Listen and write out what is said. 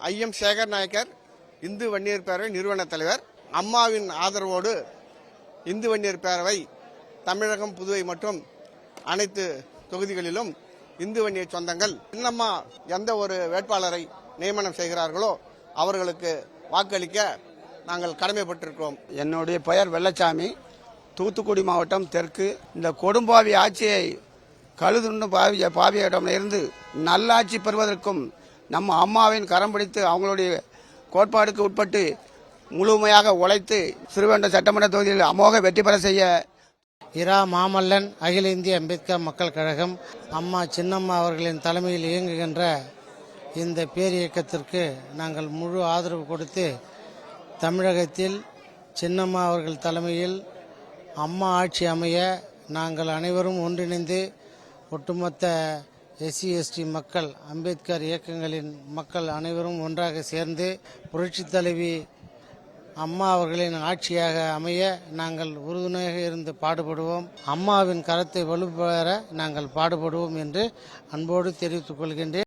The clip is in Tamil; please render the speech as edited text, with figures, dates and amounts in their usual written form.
ஐஎம் சேகர் நாயக்கர், இந்து வன்னியர் பேரவை நிறுவன தலைவர். அம்மாவின் ஆதரவோடு இந்து வன்னியர் பேரவை தமிழகம், புதுவை மற்றும் அனைத்து தொகுதிகளிலும் இந்து வன்னிய சொந்தங்கள் இன்னமா எந்த ஒரு வேட்பாளரை நியமனம் செய்கிறார்களோ அவர்களுக்கு வாக்களிக்க நாங்கள் கடமைப்பட்டிருக்கிறோம். என்னுடைய பெயர் வெள்ளச்சாமி, தூத்துக்குடி மாவட்டம் தெற்கு. இந்த கொடும்பாவி ஆட்சியை கழுதுண்டு பாவியிடமிருந்து இருந்து நல்லாட்சி பெறுவதற்கும் நம்ம அம்மாவின் கரம் பிடித்து அவங்களுடைய கோட்பாடுக்கு உட்பட்டு முழுமையாக உழைத்து ஸ்ரீவைகுண்டம் சட்டமன்ற தொகுதியில் அமோக வெற்றி பெற செய்ய இரா மாமல்லன், அகில இந்திய அம்பேத்கர் மக்கள் கழகம், அம்மா சின்னம்மா அவர்களின் தலைமையில் இயங்குகின்ற இந்த பேரியக்கத்திற்கு நாங்கள் முழு ஆதரவு கொடுத்து தமிழகத்தில் சின்னம்மா அவர்கள் தலைமையில் அம்மா ஆட்சி அமைய நாங்கள் அனைவரும் ஒன்றிணைந்து ஒட்டுமொத்த எஸ்சி எஸ்டி மக்கள், அம்பேத்கர் இயக்கங்களின் மக்கள் அனைவரும் ஒன்றாக சேர்ந்து புரட்சித் தலைவி அம்மா அவர்களின் ஆட்சியாக அமைய நாங்கள் உறுதுணையாக இருந்து பாடுபடுவோம். அம்மாவின் கரத்தை வலுப்பெற நாங்கள் பாடுபடுவோம் என்று அன்போடு தெரிவித்துக் கொள்கின்றேன்.